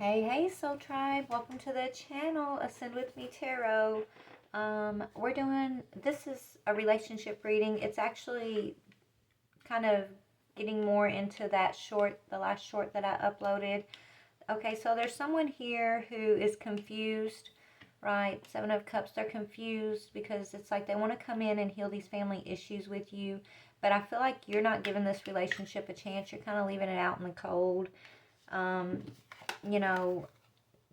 Hey, Soul Tribe. Welcome to the channel, Ascend With Me Tarot. This is a relationship reading. It's actually kind of getting more into that the last short that I uploaded. Okay, so there's someone here who is confused, right? Seven of Cups, they're confused because it's like they want to come in and heal these family issues with you. But I feel like you're not giving this relationship a chance. You're kind of leaving it out in the cold. You know,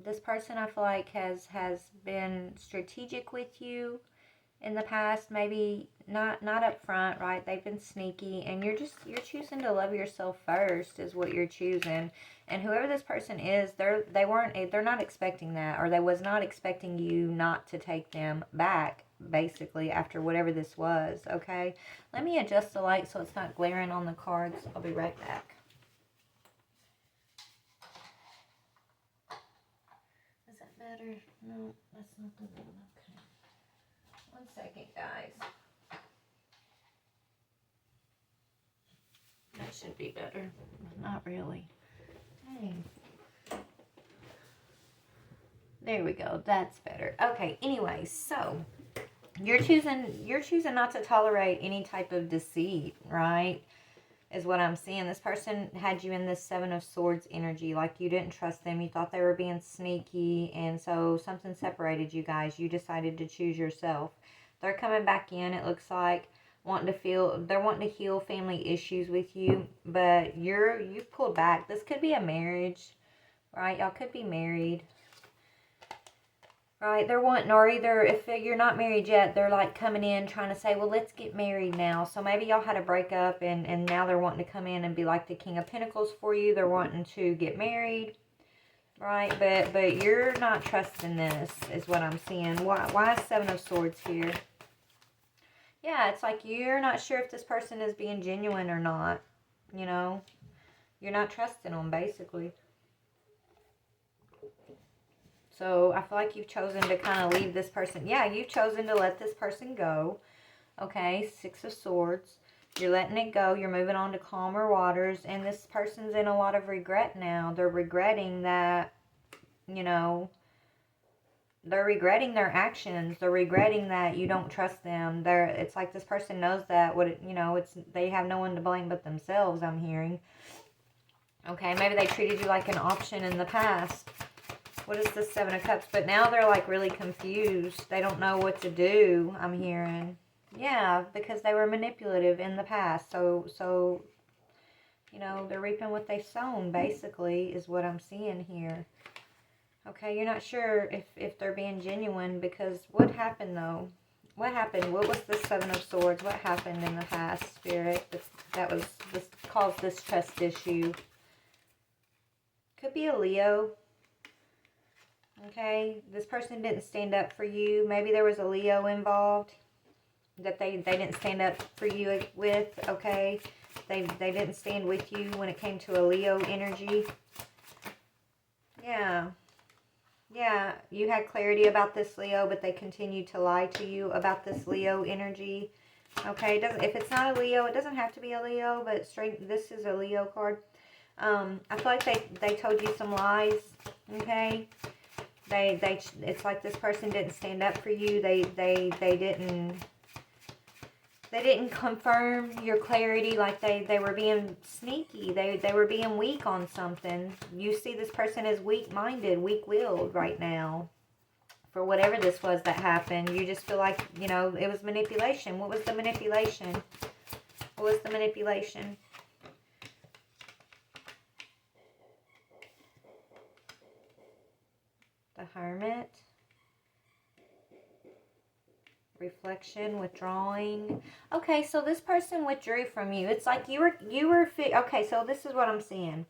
this person I feel like has been strategic with you in the past, maybe not up front, right? They've been sneaky, and you're choosing to love yourself first is what you're choosing. And whoever this person is, they're not expecting that, or they was not expecting you not to take them back, basically, after whatever this was. Okay, let me adjust the light so it's not glaring on the cards. I'll be right back. Better? No, that's not the one. Okay. 1 second, guys. That should be better. Not really. Hey. There we go. That's better. Okay, anyway, so you're choosing not to tolerate any type of deceit, right? Is what I'm seeing. This person had you in this Seven of Swords energy, like you didn't trust them. You thought they were being sneaky, and so something separated you guys. You decided to choose yourself. They're coming back in, it looks like, they're wanting to heal family issues with you, but you've pulled back. This could be a marriage, right? Y'all could be married. Right, they're wanting, or either if you're not married yet, they're like coming in trying to say, well, let's get married now. So maybe y'all had a breakup and now they're wanting to come in and be like the King of Pentacles for you. They're wanting to get married, right? But you're not trusting this is what I'm seeing. Why is Seven of Swords here? Yeah, it's like you're not sure if this person is being genuine or not, you know? You're not trusting them, basically. So I feel like you've chosen to kind of leave this person. Yeah, you've chosen to let this person go. Okay, Six of Swords. You're letting it go. You're moving on to calmer waters. And this person's in a lot of regret now. They're regretting that, you know, they're regretting their actions. They're regretting that you don't trust them. It's like this person knows that they have no one to blame but themselves, I'm hearing. Okay, maybe they treated you like an option in the past. What is the Seven of Cups? But now they're like really confused. They don't know what to do, I'm hearing. Yeah, because they were manipulative in the past. So you know, they're reaping what they've sown, basically, is what I'm seeing here. Okay, you're not sure if they're being genuine, because what happened, though? What happened? What was the Seven of Swords? What happened in the past, Spirit, this caused this trust issue? Could be a Leo. Okay, this person didn't stand up for you. Maybe there was a Leo involved that they didn't stand up for you with, okay? They didn't stand with you when it came to a Leo energy. Yeah. Yeah, you had clarity about this Leo, but they continued to lie to you about this Leo energy. Okay, if it's not a Leo, it doesn't have to be a Leo, but this is a Leo card. I feel like they told you some lies, okay? It's like this person didn't stand up for you. They didn't confirm your clarity, like they were being sneaky. They were being weak on something. You see this person as weak-minded, weak-willed right now. For whatever this was that happened, you just feel like, you know, it was manipulation. What was the manipulation? What was the manipulation? The Hermit. Reflection, withdrawing. Okay, so this person withdrew from you. It's like you were okay, so this is what I'm seeing.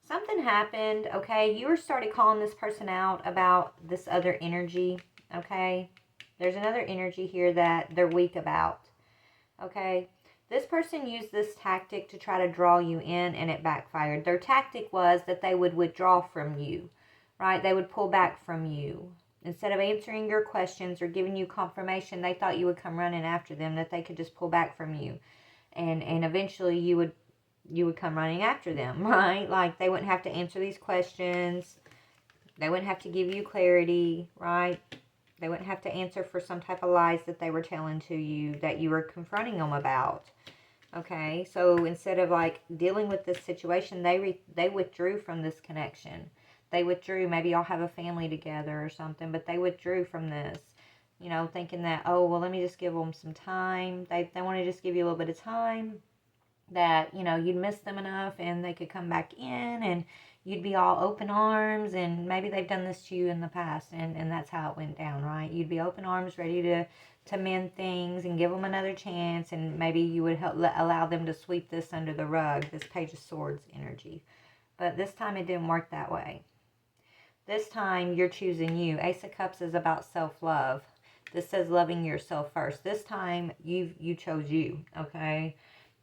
Something happened, okay? You started calling this person out about this other energy, okay? There's another energy here that they're weak about, okay? This person used this tactic to try to draw you in, and it backfired. Their tactic was that they would withdraw from you, right? They would pull back from you. Instead of answering your questions or giving you confirmation, they thought you would come running after them, that they could just pull back from you. And eventually you would come running after them, right? Like they wouldn't have to answer these questions. They wouldn't have to give you clarity, right? They wouldn't have to answer for some type of lies that they were telling to you that you were confronting them about. Okay, so instead of like dealing with this situation, they withdrew from this connection. They withdrew. Maybe y'all have a family together or something, but they withdrew from this. You know, thinking that, oh, well, let me just give them some time. They want to just give you a little bit of time, that, you know, you'd miss them enough and they could come back in and you'd be all open arms. And maybe they've done this to you in the past, and that's how it went down, right? You'd be open arms, ready to mend things and give them another chance, and maybe you would allow them to sweep this under the rug, this Page of Swords energy. But this time it didn't work that way. This time you're choosing you. Ace of Cups is about self-love. This says loving yourself first. This time you chose you, okay?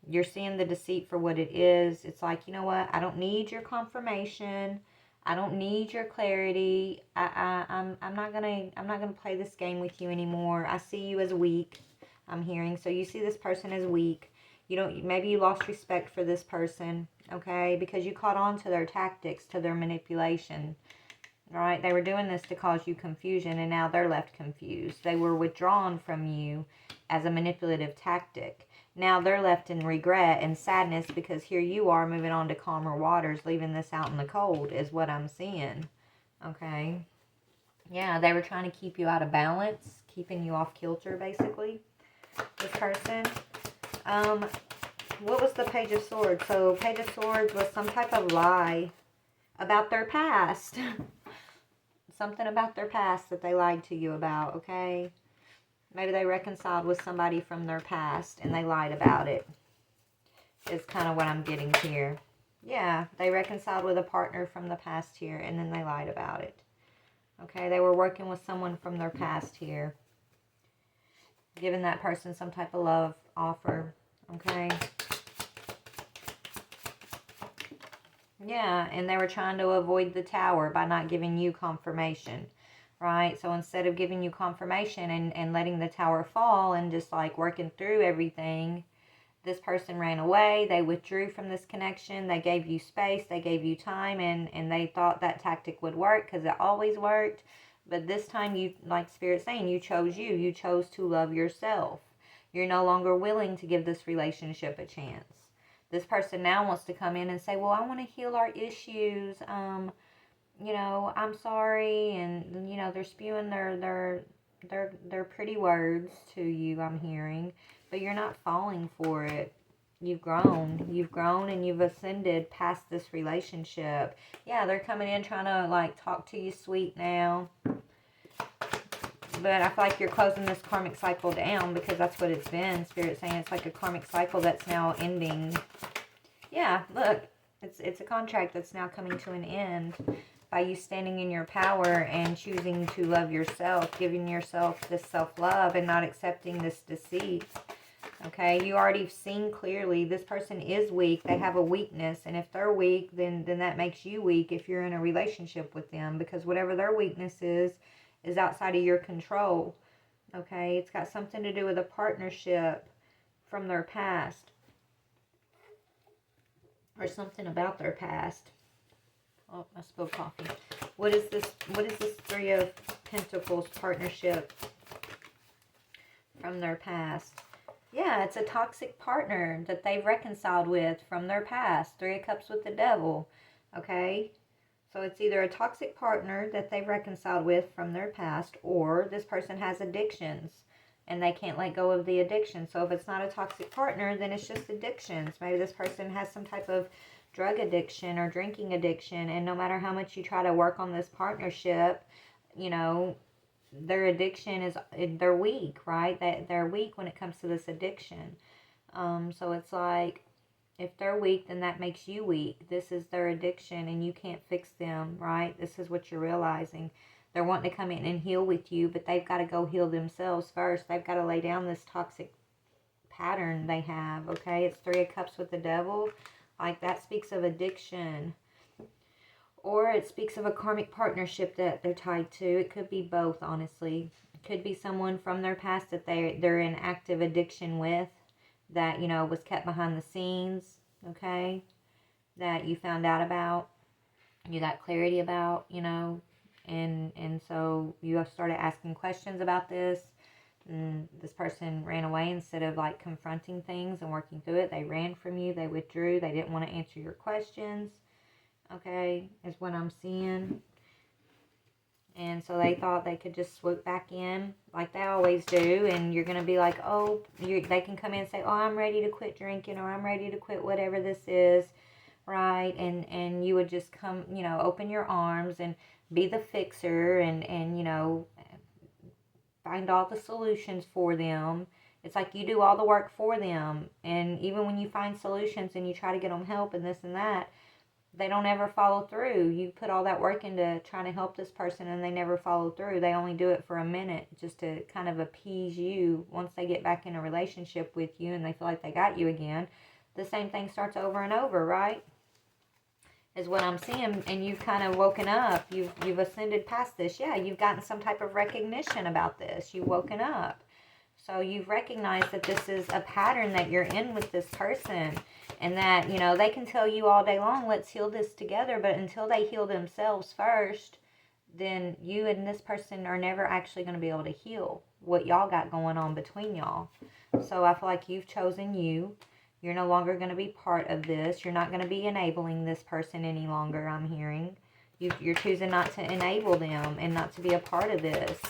You're seeing the deceit for what it is. It's like, you know what? I don't need your confirmation. I don't need your clarity. I'm not gonna play this game with you anymore. I see you as weak. I'm hearing. So you see this person as weak. Maybe you lost respect for this person, okay? Because you caught on to their tactics, to their manipulation. Right? They were doing this to cause you confusion, and now they're left confused. They were withdrawn from you as a manipulative tactic. Now they're left in regret and sadness, because here you are moving on to calmer waters, leaving this out in the cold is what I'm seeing. Okay? Yeah, they were trying to keep you out of balance, keeping you off kilter, basically. This person. What was the Page of Swords? So, Page of Swords was some type of lie about their past. Something about their past that they lied to you about, okay? Maybe they reconciled with somebody from their past and they lied about it. Is kind of what I'm getting here. Yeah, they reconciled with a partner from the past here and then they lied about it. Okay, they were working with someone from their past here. Giving that person some type of love offer. Okay. Yeah, and they were trying to avoid the Tower by not giving you confirmation. Right? So instead of giving you confirmation and letting the Tower fall and just like working through everything, this person ran away. They withdrew from this connection. They gave you space. They gave you time, and they thought that tactic would work because it always worked. But this time, you, like Spirit's saying, you chose you. You chose to love yourself. You're no longer willing to give this relationship a chance. This person now wants to come in and say, well, I want to heal our issues. You know, I'm sorry, and you know, they're spewing their pretty words to you, I'm hearing, but you're not falling for it. You've grown and you've ascended past this relationship. Yeah, they're coming in trying to like talk to you sweet now, but I feel like you're closing this karmic cycle down, because that's what it's been. Spirit's saying it's like a karmic cycle that's now ending. Yeah, look, it's a contract that's now coming to an end. By you standing in your power and choosing to love yourself, giving yourself this self-love and not accepting this deceit. Okay, you already seen clearly this person is weak. They have a weakness, and if they're weak, then that makes you weak if you're in a relationship with them, because whatever their weakness is outside of your control. Okay, it's got something to do with a partnership from their past, or something about their past. Oh, I spilled coffee. What is this Three of Pentacles partnership from their past? Yeah, it's a toxic partner that they've reconciled with from their past. Three of Cups with the Devil. Okay? So it's either a toxic partner that they've reconciled with from their past, or this person has addictions and they can't let go of the addiction. So if it's not a toxic partner, then it's just addictions. Maybe this person has some type of drug addiction or drinking addiction, and no matter how much you try to work on this partnership, you know, their addiction is, they're weak, right? They're weak when it comes to this addiction. So it's like, if they're weak, then that makes you weak. This is their addiction and you can't fix them, right? This is what you're realizing. They're wanting to come in and heal with you, but they've got to go heal themselves first. They've got to lay down this toxic pattern they have, okay? It's Three of Cups with the Devil. Like, that speaks of addiction. Or it speaks of a karmic partnership that they're tied to. It could be both, honestly. It could be someone from their past that they're in active addiction with, that, you know, was kept behind the scenes, okay? That you found out about, you got clarity about, you know. And so you started asking questions about this, and this person ran away instead of like confronting things and working through it. They ran from you, they withdrew, they didn't want to answer your questions, okay, is what I'm seeing. And so they thought they could just swoop back in like they always do. And you're going to be like, oh, they can come in and say, oh, I'm ready to quit drinking, or I'm ready to quit whatever this is, right? And you would just come, open your arms and be the fixer and find all the solutions for them. It's like you do all the work for them. And even when you find solutions and you try to get them help and this and that, they don't ever follow through. You put all that work into trying to help this person and they never follow through. They only do it for a minute just to kind of appease you. Once they get back in a relationship with you and they feel like they got you again, the same thing starts over and over, right? Is what I'm seeing. And you've kind of woken up. You've ascended past this. Yeah, you've gotten some type of recognition about this. You've woken up. So you've recognized that this is a pattern that you're in with this person, and that, they can tell you all day long, let's heal this together, but until they heal themselves first, then you and this person are never actually going to be able to heal what y'all got going on between y'all. So I feel like you've chosen you. You're no longer going to be part of this. You're not going to be enabling this person any longer, I'm hearing. You're choosing not to enable them and not to be a part of this.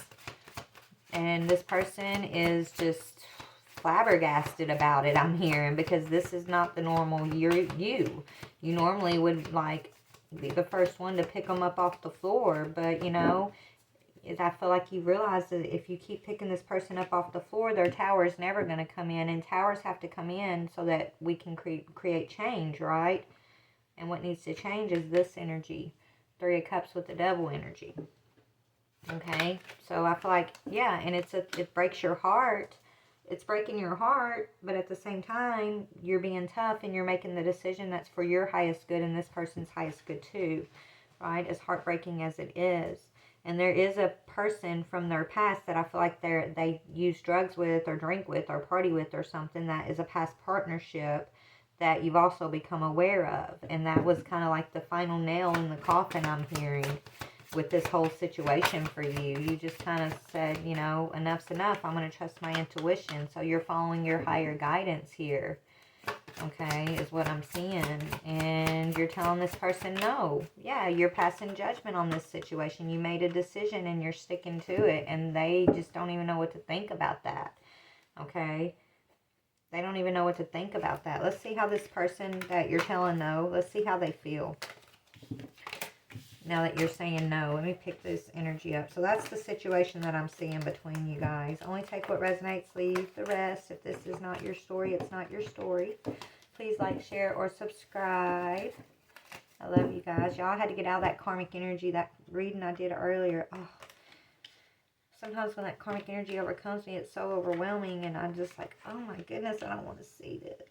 And this person is just flabbergasted about it, I'm hearing, because this is not the normal you. You normally would, be the first one to pick them up off the floor. But, I feel like you realize that if you keep picking this person up off the floor, their tower is never going to come in. And towers have to come in so that we can create change, right? And what needs to change is this energy. 3 of Cups with the Devil energy. Okay, so I feel like, yeah, and it breaks your heart. It's breaking your heart, but at the same time, you're being tough and you're making the decision that's for your highest good and this person's highest good too, right? As heartbreaking as it is. And there is a person from their past that I feel like they use drugs with or drink with or party with or something, that is a past partnership that you've also become aware of. And that was kind of like the final nail in the coffin, I'm hearing, with this whole situation for you. You just kind of said, enough's enough. I'm going to trust my intuition. So you're following your higher guidance here, okay, is what I'm seeing. And you're telling this person no. Yeah, you're passing judgment on this situation. You made a decision and you're sticking to it, and they just don't even know what to think about that, okay? They don't even know what to think about that. Let's see how this person that you're telling no, let's see how they feel now that you're saying no. Let me pick this energy up. So that's the situation that I'm seeing between you guys. Only take what resonates, leave the rest. If this is not your story, it's not your story. Please like, share, or subscribe. I love you guys. Y'all had to get out of that karmic energy. That reading I did earlier. Oh, sometimes when that karmic energy overcomes me, it's so overwhelming. And I'm just like, oh my goodness, I don't want to see this.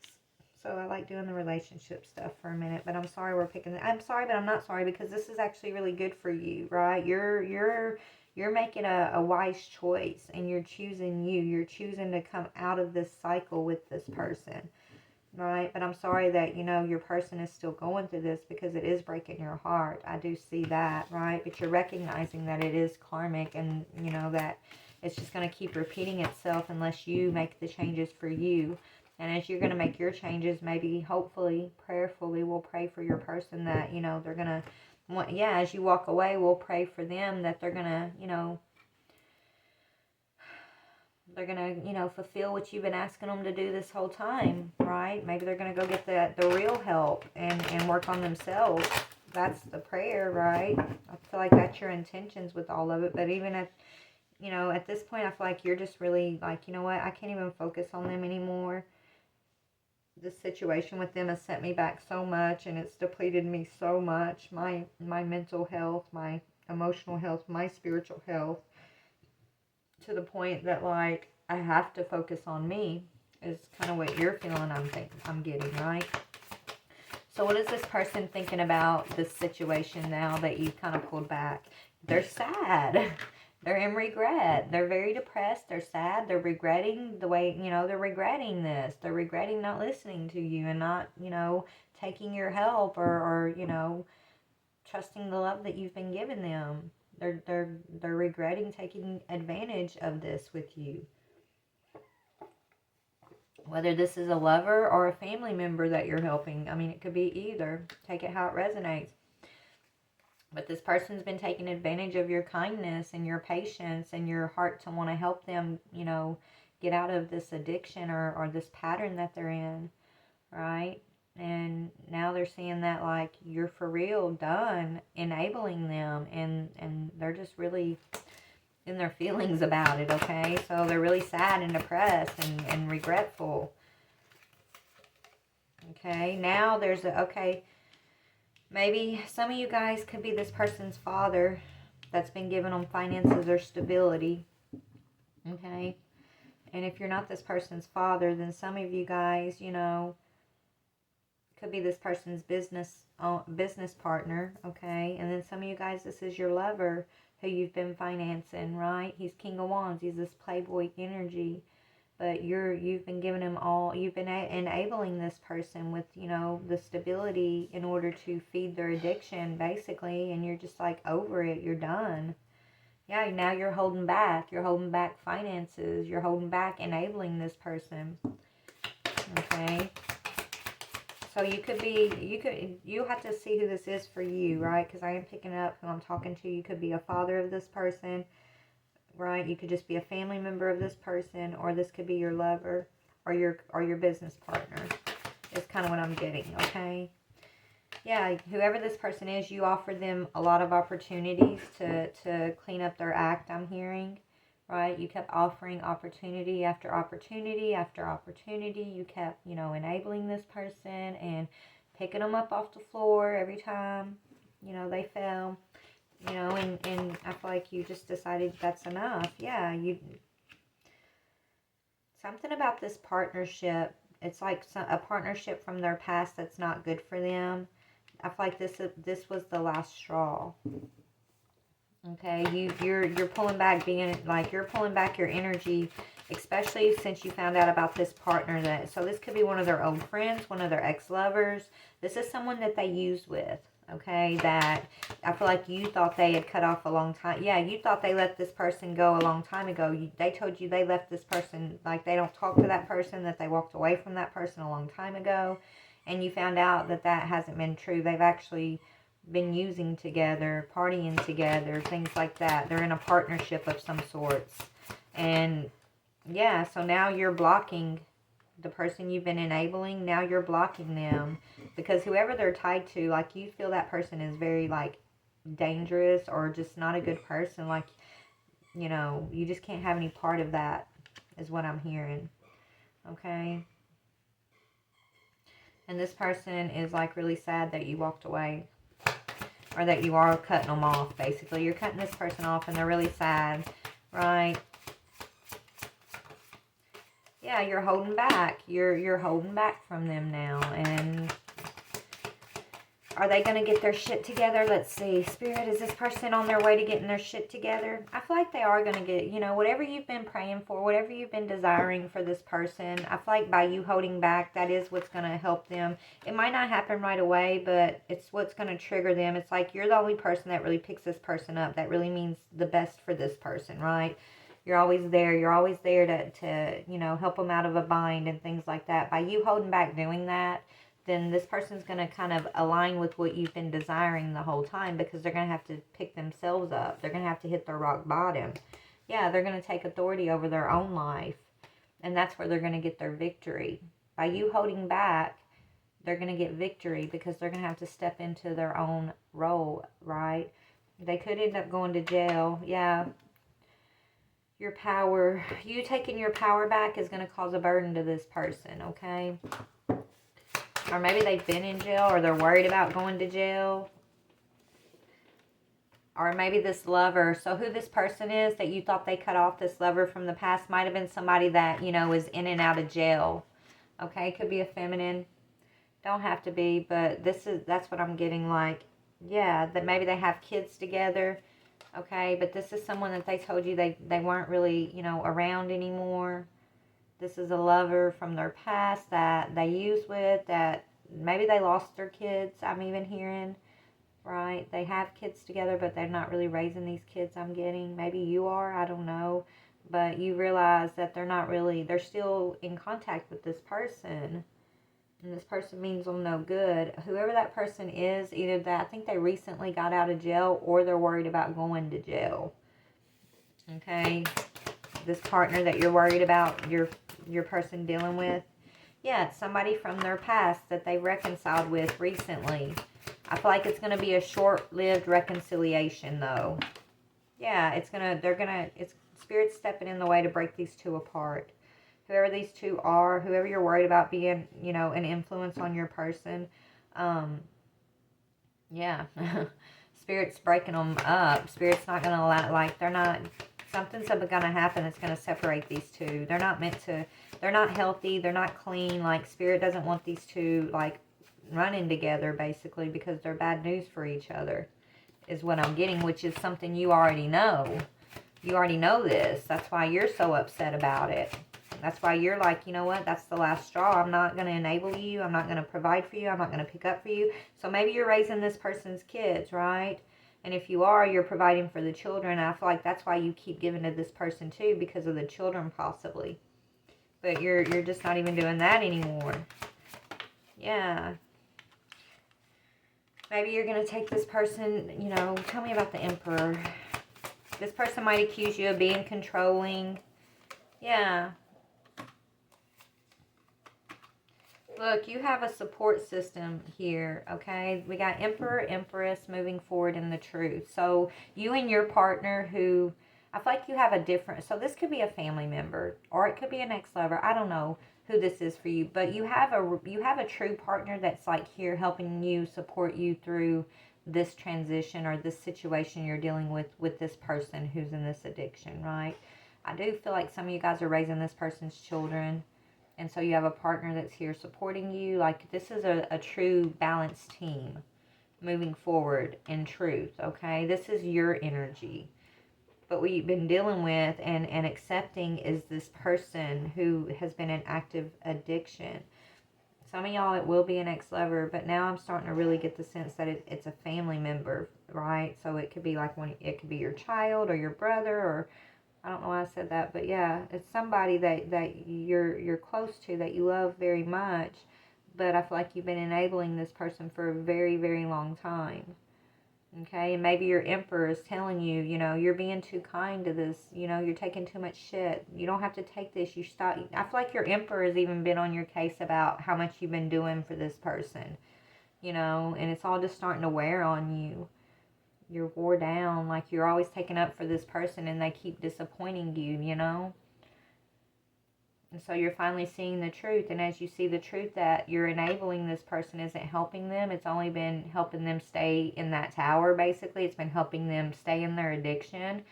So I like doing the relationship stuff for a minute, but I'm sorry we're picking I'm sorry, but I'm not sorry, because this is actually really good for you, right? You're making a wise choice, and you're choosing you. You're choosing to come out of this cycle with this person, right? But I'm sorry that, your person is still going through this, because it is breaking your heart. I do see that, right? But you're recognizing that it is karmic, and, that it's just going to keep repeating itself unless you make the changes for you. And as you're going to make your changes, maybe, hopefully, prayerfully, we'll pray for your person that, they're going to, as you walk away, we'll pray for them that they're going to, fulfill what you've been asking them to do this whole time, right? Maybe they're going to go get the real help and work on themselves. That's the prayer, right? I feel like that's your intentions with all of it. But even at this point, I feel like you're just really like, you know what? I can't even focus on them anymore. This situation with them has set me back so much, and it's depleted me so much. My mental health, my emotional health, my spiritual health, to the point that, like, I have to focus on me, is kind of what you're feeling. I'm getting, right? So what is this person thinking about this situation now that you've kind of pulled back? They're sad. They're in regret. They're very depressed. They're sad. They're regretting the way, they're regretting this. They're regretting not listening to you and not, taking your help or trusting the love that you've been giving them. They're regretting taking advantage of this with you. Whether this is a lover or a family member that you're helping. I mean, it could be either. Take it how it resonates. But this person's been taking advantage of your kindness and your patience and your heart to want to help them, you know, get out of this addiction or this pattern that they're in, right? And now they're seeing that, like, you're for real done enabling them, and they're just really in their feelings about it, okay? So they're really sad and depressed and regretful. Okay, now there's a, okay, maybe some of you guys could be this person's father that's been giving them finances or stability, okay? And if you're not this person's father, then some of you guys, you know, could be this person's business partner, okay? And then some of you guys, this is your lover who you've been financing, right? He's King of Wands. He's this playboy energy. But you've been giving him all, you've been enabling this person with, you know, the stability in order to feed their addiction, basically. And you're just like over it. You're done. Yeah, now you're holding back. You're holding back finances. You're holding back enabling this person. Okay. So you could be, you have to see who this is for you, right? Because I am picking up who I'm talking to. You could be a father of this person, right? You could just be a family member of this person, or this could be your lover or your business partner. Is kind of what I'm getting, okay? Yeah, whoever this person is, you offer them a lot of opportunities to clean up their act, I'm hearing. Right? You kept offering opportunity after opportunity after opportunity. You kept, you know, enabling this person and picking them up off the floor every time, you know, they fell. You know, and I feel like you just decided that's enough. Yeah, something about this partnership. It's like a partnership from their past that's not good for them. I feel like this was the last straw. Okay, you're pulling back, being like you're pulling back your energy, especially since you found out about this partner. That, so this could be one of their old friends, one of their ex-lovers. This is someone that they used with, okay, that I feel like you thought they had cut off a long time. Yeah, you thought they let this person go a long time ago. They told you they left this person, like they don't talk to that person, that they walked away from that person a long time ago. And you found out that that hasn't been true. They've actually been using together, partying together, things like that. They're in a partnership of some sorts. And yeah, so now you're blocking the person you've been enabling. Now you're blocking them because whoever they're tied to, like, you feel that person is very, like, dangerous or just not a good person. Like, you know, you just can't have any part of that is what I'm hearing. Okay. And this person is, like, really sad that you walked away. Or that you are cutting them off, basically. You're cutting this person off and they're really sad, right? Yeah, you're holding back. You're holding back from them now. And are they going to get their shit together? Let's see. Spirit, is this person on their way to getting their shit together? I feel like they are going to get, you know, whatever you've been praying for, whatever you've been desiring for this person, I feel like by you holding back, that is what's going to help them. It might not happen right away, but it's what's going to trigger them. It's like you're the only person that really picks this person up. That really means the best for this person, right? You're always there. You're always there to you know, help them out of a bind and things like that. By you holding back doing that, then this person's going to kind of align with what you've been desiring the whole time, because they're going to have to pick themselves up. They're going to have to hit their rock bottom. Yeah, they're going to take authority over their own life, and that's where they're going to get their victory. By you holding back, they're going to get victory because they're going to have to step into their own role, right? They could end up going to jail. Yeah. Your power, you taking your power back is going to cause a burden to this person, okay? Or maybe they've been in jail, or they're worried about going to jail. Or maybe this lover, so who this person is that you thought they cut off, this lover from the past, might have been somebody that, you know, is in and out of jail. Okay, could be a feminine. Don't have to be, but that's what I'm getting, like, yeah, that maybe they have kids together. Okay, but this is someone that they told you they weren't really, you know, around anymore. This is a lover from their past that they used with, that maybe they lost their kids, I'm even hearing. right? They have kids together, but they're not really raising these kids, I'm getting. Maybe you are, I don't know. But you realize that they're still in contact with this person. And this person means them no good. Whoever that person is, either that, I think they recently got out of jail or they're worried about going to jail. Okay? This partner that you're worried about, your person dealing with, yeah, it's somebody from their past that they reconciled with recently. I feel like it's going to be a short-lived reconciliation, though. Yeah, it's Spirit's stepping in the way to break these two apart. Whoever these two are, whoever you're worried about being, an influence on your person, yeah. Spirit's breaking them up. Spirit's not going to allow, something's going to happen that's going to separate these two. They're not healthy, they're not clean. Like, Spirit doesn't want these two, running together, basically, because they're bad news for each other, is what I'm getting, which is something you already know. You already know this. That's why you're so upset about it. That's why you're like, you know what, that's the last straw. I'm not going to enable you. I'm not going to provide for you. I'm not going to pick up for you. So maybe you're raising this person's kids, right? And if you are, you're providing for the children. I feel like that's why you keep giving to this person too, because of the children possibly. But you're just not even doing that anymore. Yeah. Maybe you're going to take this person, tell me about the Emperor. This person might accuse you of being controlling. Yeah. Look, you have a support system here, okay? We got Emperor, Empress moving forward in the truth. So you and your partner who, I feel like you have a different, so this could be a family member or it could be an ex-lover. I don't know who this is for you, but you have a true partner that's like here helping you, support you through this transition or this situation you're dealing with this person who's in this addiction, right? I do feel like some of you guys are raising this person's children. And so you have a partner that's here supporting you. Like, this is a true balanced team moving forward in truth, okay? This is your energy. But what you've been dealing with and accepting is this person who has been in active addiction. Some of y'all, it will be an ex-lover, but now I'm starting to really get the sense that it's a family member, right? So it could be it could be your child or your brother, or I don't know why I said that, but yeah, it's somebody that you're close to, that you love very much, but I feel like you've been enabling this person for a very, very long time. Okay, and maybe your Emperor is telling you, you're being too kind to this, you're taking too much shit. You don't have to take this. You stop. I feel like your Emperor has even been on your case about how much you've been doing for this person, and it's all just starting to wear on you. You're wore down, like you're always taking up for this person and they keep disappointing you, And so you're finally seeing the truth. And as you see the truth that you're enabling this person isn't helping them, it's only been helping them stay in that tower, basically. It's been helping them stay in their addiction.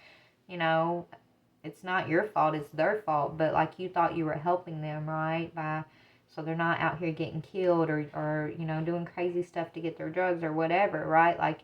It's not your fault, it's their fault. But like, you thought you were helping them, right? So they're not out here getting killed or doing crazy stuff to get their drugs or whatever, right? Like,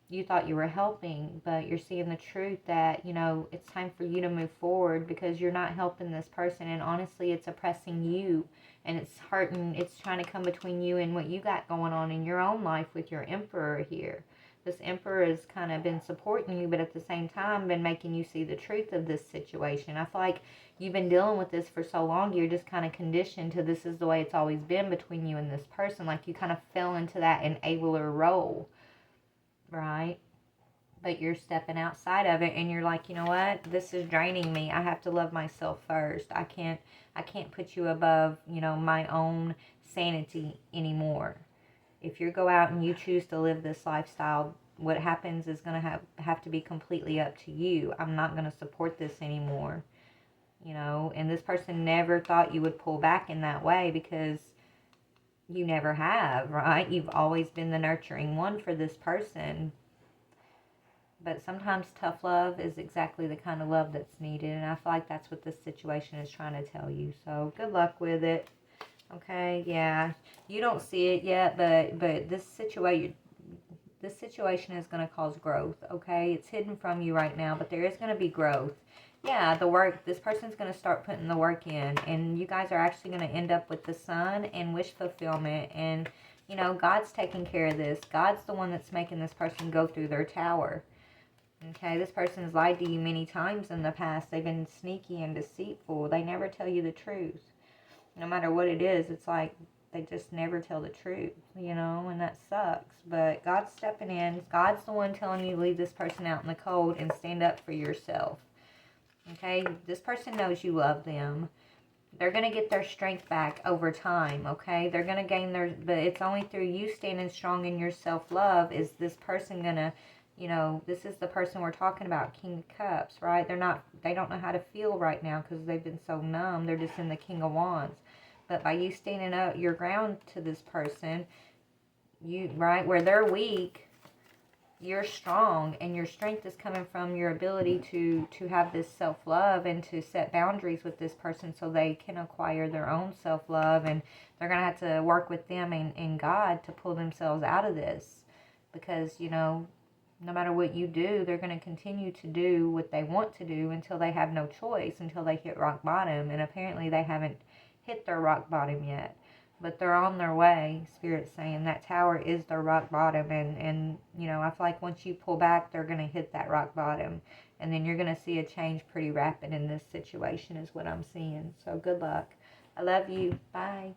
you thought you were helping, but you're seeing the truth that, it's time for you to move forward because you're not helping this person. And honestly, it's oppressing you and it's hurting. It's trying to come between you and what you got going on in your own life with your Emperor here. This Emperor has kind of been supporting you, but at the same time been making you see the truth of this situation. I feel like you've been dealing with this for so long, you're just kind of conditioned to this is the way it's always been between you and this person. Like, you kind of fell into that enabler role. Right? But you're stepping outside of it and you're like, you know what? This is draining me. I have to love myself first. I can't put you above, my own sanity anymore. If you go out and you choose to live this lifestyle, what happens is going to have to be completely up to you. I'm not going to support this anymore. And this person never thought you would pull back in that way because you never have, right? You've always been the nurturing one for this person. But sometimes tough love is exactly the kind of love that's needed. And I feel like that's what this situation is trying to tell you. So good luck with it. Okay, yeah. You don't see it yet, but this situation is going to cause growth, okay? It's hidden from you right now, but there is going to be growth. Yeah, the work, this person's going to start putting the work in, and you guys are actually going to end up with the Sun and wish fulfillment, and, You know, God's taking care of this. God's the one that's making this person go through their tower. Okay, this person's lied to you many times in the past. They've been sneaky and deceitful. They never tell you the truth. No matter what it is, it's like they just never tell the truth, you know, and that sucks. But God's stepping in. God's the one telling you to leave this person out in the cold and stand up for yourself. Okay, this person knows you love them. They're going to get their strength back over time, okay? They're going to gain their, but it's only through you standing strong in your self-love is this person going to, you know, this is the person we're talking about, King of Cups, right? They don't know how to feel right now because they've been so numb. They're just in the King of Wands. But by you standing up your ground to this person, right, where they're weak, you're strong, and your strength is coming from your ability to have this self-love and to set boundaries with this person so they can acquire their own self-love, and they're going to have to work with them and God to pull themselves out of this, because, you know, no matter what you do, they're going to continue to do what they want to do until they have no choice, until they hit rock bottom, and apparently they haven't hit their rock bottom yet. But they're on their way. Spirit's saying that tower is their rock bottom. And you know, I feel like once you pull back, they're going to hit that rock bottom. And then you're going to see a change pretty rapid in this situation is what I'm seeing. So good luck. I love you. Bye.